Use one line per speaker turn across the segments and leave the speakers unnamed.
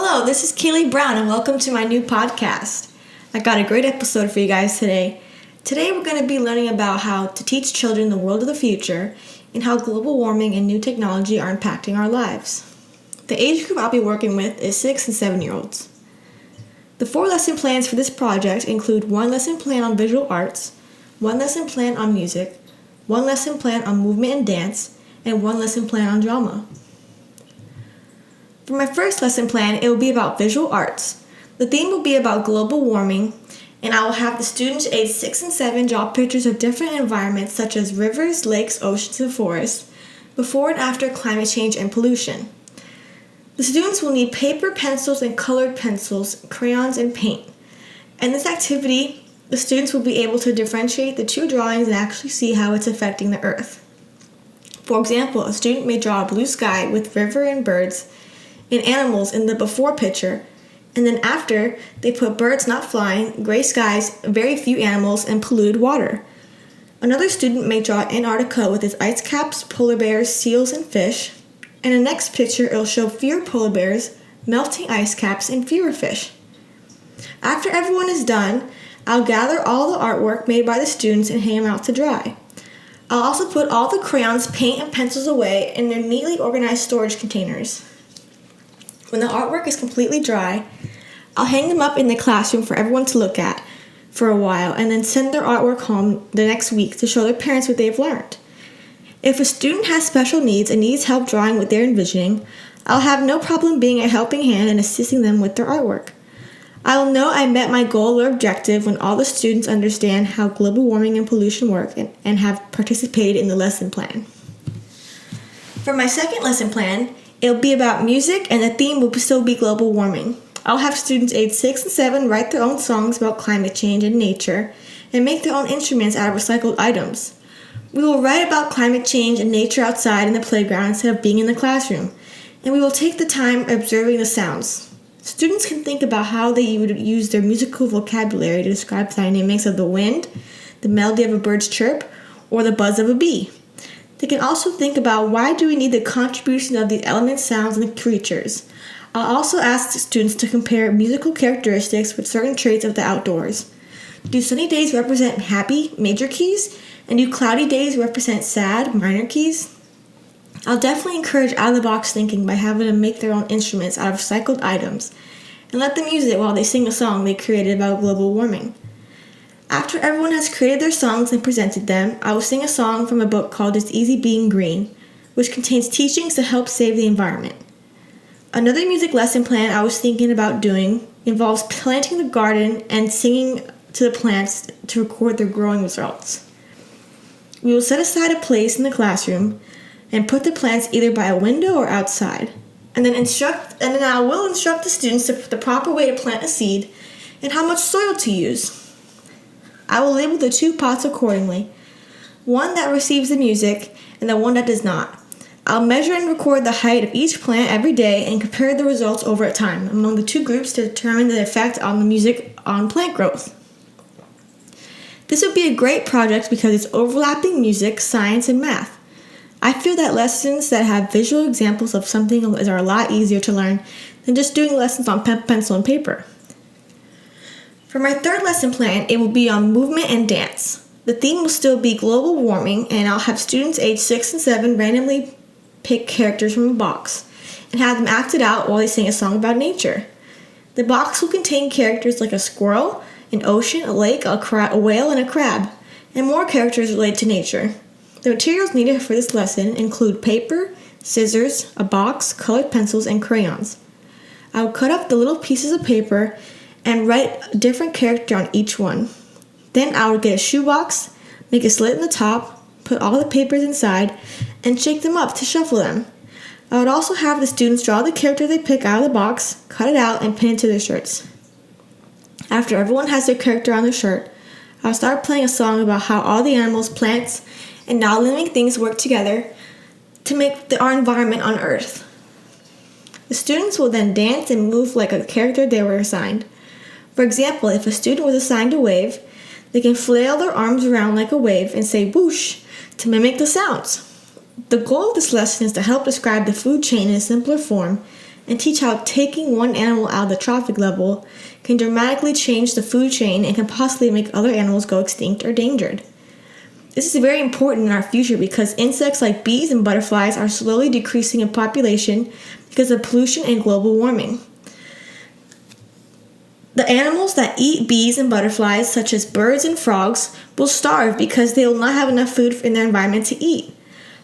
Hello, this is Kaylee Brown and welcome to my new podcast. I got a great episode for you guys today. Today we're going to be learning about how to teach children the world of the future and how global warming and new technology are impacting our lives. The age group I'll be working with is 6 and 7-year-olds. The 4 lesson plans for this project include 1 lesson plan on visual arts, 1 lesson plan on music, 1 lesson plan on movement and dance, and 1 lesson plan on drama. For my first lesson plan, it will be about visual arts. The theme will be about global warming, and I will have the students aged 6 and 7 draw pictures of different environments such as rivers, lakes, oceans, and forests, before and after climate change and pollution. The students will need paper, pencils, and colored pencils, crayons, and paint. In this activity, the students will be able to differentiate the 2 drawings and actually see how it's affecting the earth. For example, a student may draw a blue sky with river and birds, and animals in the before picture, and then after, they put birds not flying, gray skies, very few animals, and polluted water. Another student may draw Antarctica with its ice caps, polar bears, seals, and fish, and the next picture it'll show fewer polar bears, melting ice caps, and fewer fish. After everyone is done, I'll gather all the artwork made by the students and hang them out to dry. I'll also put all the crayons, paint, and pencils away in their neatly organized storage containers. When the artwork is completely dry, I'll hang them up in the classroom for everyone to look at for a while and then send their artwork home the next week to show their parents what they've learned. If a student has special needs and needs help drawing what they're envisioning, I'll have no problem being a helping hand and assisting them with their artwork. I will know I met my goal or objective when all the students understand how global warming and pollution work and have participated in the lesson plan. For my second lesson plan, it'll be about music, and the theme will still be global warming. I'll have students aged 6 and 7 write their own songs about climate change and nature, and make their own instruments out of recycled items. We will write about climate change and nature outside in the playground instead of being in the classroom, and we will take the time observing the sounds. Students can think about how they would use their musical vocabulary to describe the dynamics of the wind, the melody of a bird's chirp, or the buzz of a bee. They can also think about why do we need the contribution of the elements, sounds, and creatures. I'll also ask the students to compare musical characteristics with certain traits of the outdoors. Do sunny days represent happy, major keys? And do cloudy days represent sad, minor keys? I'll definitely encourage out-of-the-box thinking by having them make their own instruments out of recycled items, and let them use it while they sing a song they created about global warming. After everyone has created their songs and presented them, I will sing a song from a book called It's Easy Being Green, which contains teachings to help save the environment. Another music lesson plan I was thinking about doing involves planting the garden and singing to the plants to record their growing results. We will set aside a place in the classroom and put the plants either by a window or outside, and then I will instruct the students the proper way to plant a seed and how much soil to use. I will label the 2 pots accordingly, one that receives the music and the one that does not. I'll measure and record the height of each plant every day and compare the results over time among the 2 groups to determine the effect on the music on plant growth. This would be a great project because it's overlapping music, science, and math. I feel that lessons that have visual examples of something are a lot easier to learn than just doing lessons on pencil and paper. For my third lesson plan, it will be on movement and dance. The theme will still be global warming, and I'll have students aged 6 and 7 randomly pick characters from a box and have them act it out while they sing a song about nature. The box will contain characters like a squirrel, an ocean, a lake, a whale, and a crab, and more characters related to nature. The materials needed for this lesson include paper, scissors, a box, colored pencils, and crayons. I will cut up the little pieces of paper and write a different character on each one. Then I would get a shoebox, make a slit in the top, put all the papers inside, and shake them up to shuffle them. I would also have the students draw the character they pick out of the box, cut it out, and pin it to their shirts. After everyone has their character on their shirt, I'll start playing a song about how all the animals, plants, and non-living things work together to make our environment on Earth. The students will then dance and move like a character they were assigned. For example, if a student was assigned a wave, they can flail their arms around like a wave and say whoosh to mimic the sounds. The goal of this lesson is to help describe the food chain in a simpler form and teach how taking one animal out of the trophic level can dramatically change the food chain and can possibly make other animals go extinct or endangered. This is very important in our future because insects like bees and butterflies are slowly decreasing in population because of pollution and global warming. The animals that eat bees and butterflies, such as birds and frogs, will starve because they will not have enough food in their environment to eat.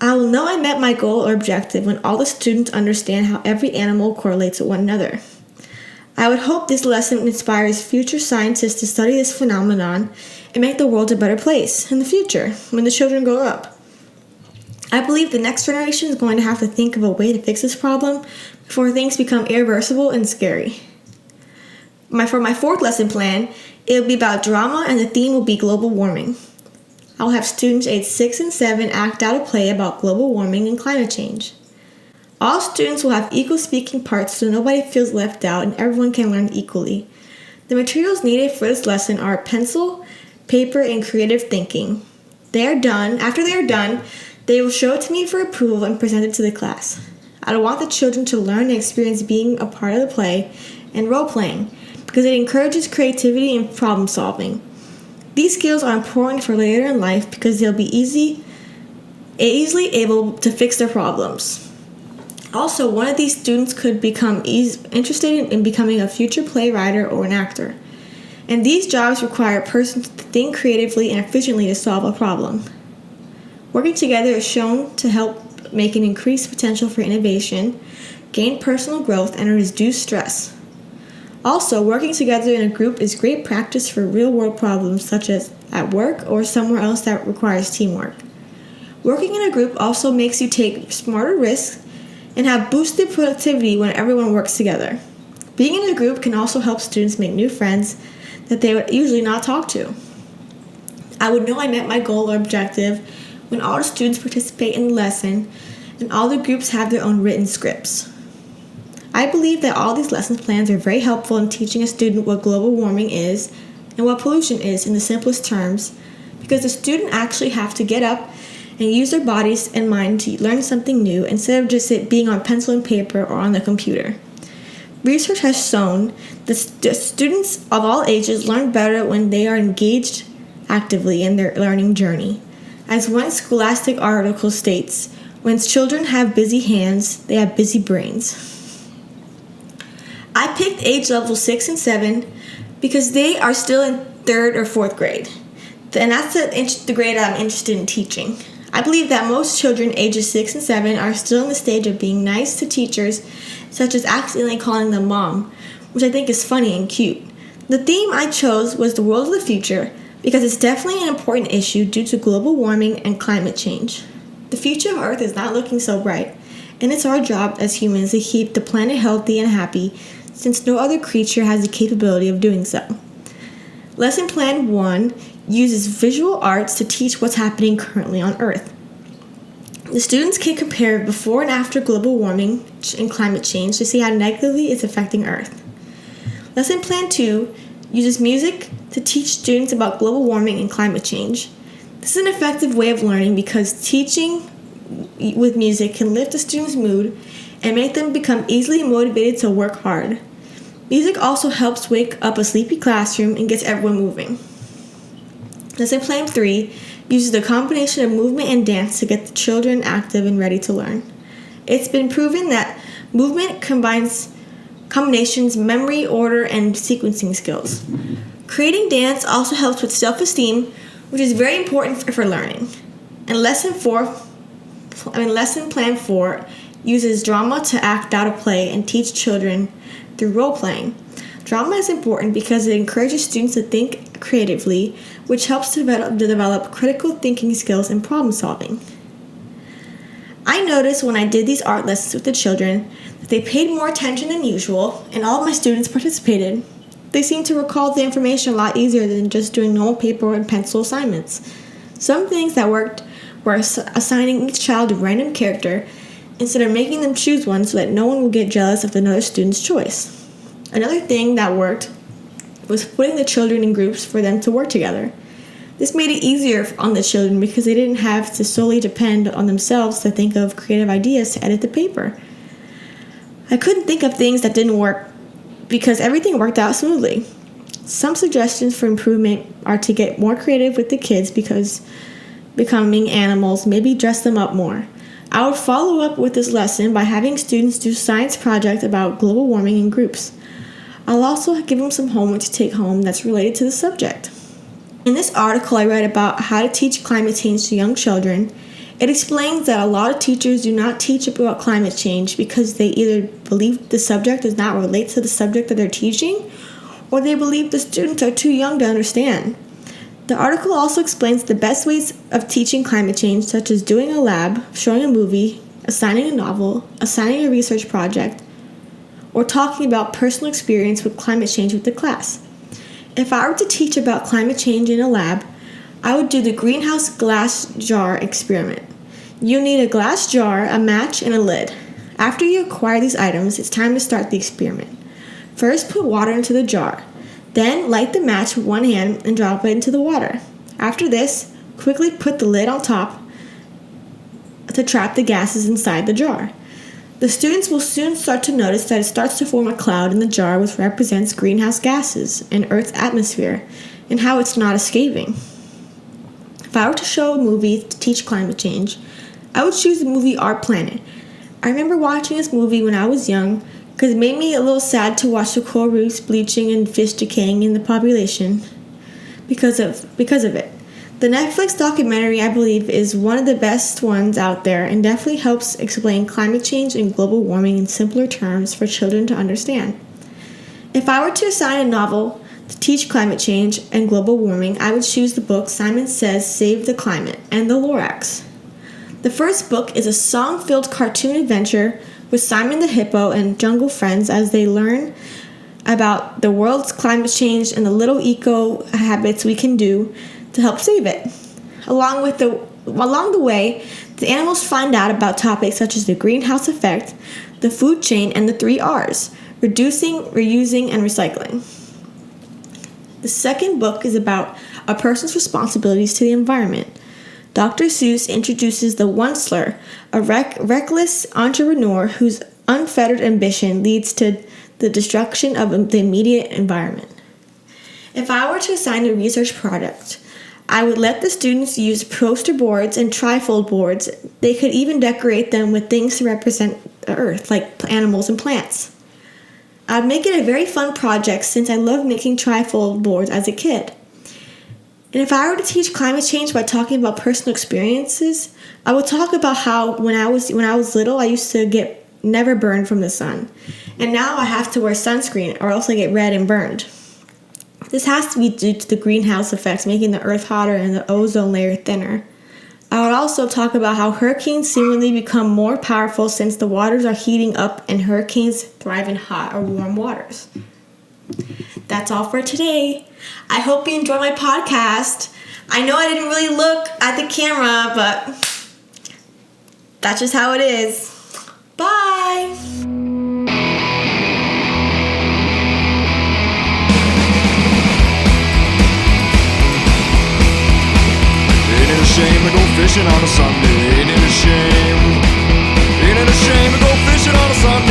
I will know I met my goal or objective when all the students understand how every animal correlates with one another. I would hope this lesson inspires future scientists to study this phenomenon and make the world a better place in the future when the children grow up. I believe the next generation is going to have to think of a way to fix this problem before things become irreversible and scary. For my fourth lesson plan, it will be about drama, and the theme will be global warming. I will have students aged 6 and 7 act out a play about global warming and climate change. All students will have equal speaking parts so nobody feels left out and everyone can learn equally. The materials needed for this lesson are pencil, paper, and creative thinking. After they are done, they will show it to me for approval and present it to the class. I want the children to learn and experience being a part of the play and role-playing because it encourages creativity and problem solving. These skills are important for later in life because they'll be easily able to fix their problems. Also, one of these students could become interested in becoming a future playwright or an actor. And these jobs require a person to think creatively and efficiently to solve a problem. Working together is shown to help make an increased potential for innovation, gain personal growth, and reduce stress. Also, working together in a group is great practice for real-world problems such as at work or somewhere else that requires teamwork. Working in a group also makes you take smarter risks and have boosted productivity when everyone works together. Being in a group can also help students make new friends that they would usually not talk to. I would know I met my goal or objective when all the students participate in the lesson and all the groups have their own written scripts. I believe that all these lesson plans are very helpful in teaching a student what global warming is and what pollution is in the simplest terms because the student actually have to get up and use their bodies and mind to learn something new instead of just it being on pencil and paper or on the computer. Research has shown that students of all ages learn better when they are engaged actively in their learning journey. As one scholastic article states, when children have busy hands, they have busy brains. I picked age level 6 and 7 because they are still in 3rd or 4th grade. And that's the grade I'm interested in teaching. I believe that most children ages 6 and 7 are still in the stage of being nice to teachers, such as accidentally calling them mom, which I think is funny and cute. The theme I chose was the world of the future because it's definitely an important issue due to global warming and climate change. The future of Earth is not looking so bright, and it's our job as humans to keep the planet healthy and happy since no other creature has the capability of doing so. Lesson Plan 1 uses visual arts to teach what's happening currently on Earth. The students can compare before and after global warming and climate change to see how negatively it's affecting Earth. Lesson Plan 2 uses music to teach students about global warming and climate change. This is an effective way of learning because teaching with music can lift a student's mood and make them become easily motivated to work hard. Music also helps wake up a sleepy classroom and gets everyone moving. Lesson Plan 3 uses the combination of movement and dance to get the children active and ready to learn. It's been proven that movement combinations memory, order, and sequencing skills. Creating dance also helps with self-esteem, which is very important for learning. And Lesson Plan 4 uses drama to act out a play and teach children through role-playing. Drama is important because it encourages students to think creatively, which helps to develop critical thinking skills and problem solving. I noticed when I did these art lessons with the children that they paid more attention than usual, and all of my students participated. They seemed to recall the information a lot easier than just doing normal paper and pencil assignments. Some things that worked were assigning each child a random character instead of making them choose one so that no one would get jealous of another student's choice. Another thing that worked was putting the children in groups for them to work together. This made it easier on the children because they didn't have to solely depend on themselves to think of creative ideas to edit the paper. I couldn't think of things that didn't work because everything worked out smoothly. Some suggestions for improvement are to get more creative with the kids because becoming animals, maybe dress them up more. I would follow up with this lesson by having students do science projects about global warming in groups. I'll also give them some homework to take home that's related to the subject. In this article I read about how to teach climate change to young children, it explains that a lot of teachers do not teach about climate change because they either believe the subject does not relate to the subject that they're teaching, or they believe the students are too young to understand. The article also explains the best ways of teaching climate change, such as doing a lab, showing a movie, assigning a novel, assigning a research project, or talking about personal experience with climate change with the class. If I were to teach about climate change in a lab, I would do the greenhouse glass jar experiment. You need a glass jar, a match, and a lid. After you acquire these items, it's time to start the experiment. First, put water into the jar. Then, light the match with one hand and drop it into the water. After this, quickly put the lid on top to trap the gases inside the jar. The students will soon start to notice that it starts to form a cloud in the jar, which represents greenhouse gases and Earth's atmosphere, and how it's not escaping. If I were to show a movie to teach climate change, I would choose the movie Our Planet. I remember watching this movie when I was young because it made me a little sad to watch the coral reefs bleaching and fish decaying in the population because of it. The Netflix documentary, I believe, is one of the best ones out there and definitely helps explain climate change and global warming in simpler terms for children to understand. If I were to assign a novel to teach climate change and global warming, I would choose the book Simon Says Save the Climate and the Lorax. The first book is a song-filled cartoon adventure with Simon the Hippo and jungle friends as they learn about the world's climate change and the little eco habits we can do to help save it. Along the way, the animals find out about topics such as the greenhouse effect, the food chain, and the 3 R's: reducing, reusing, and recycling. The second book is about a person's responsibilities to the environment. Dr. Seuss introduces the Onceler, a reckless entrepreneur whose unfettered ambition leads to the destruction of the immediate environment. If I were to assign a research project, I would let the students use poster boards and trifold boards. They could even decorate them with things to represent the earth, like animals and plants. I'd make it a very fun project since I loved making trifold boards as a kid. And if I were to teach climate change by talking about personal experiences, I would talk about how when I was little, I used to get never burned from the sun. And now I have to wear sunscreen or else I get red and burned. This has to be due to the greenhouse effects making the earth hotter and the ozone layer thinner. I would also talk about how hurricanes seemingly become more powerful since the waters are heating up and hurricanes thrive in hot or warm waters. That's all for today. I hope you enjoyed my podcast. I know I didn't really look at the camera, but that's just how it is. Bye!
Ain't it a shame to go fishing on a Sunday? Ain't it a shame? Ain't it a shame to go fishing on a Sunday?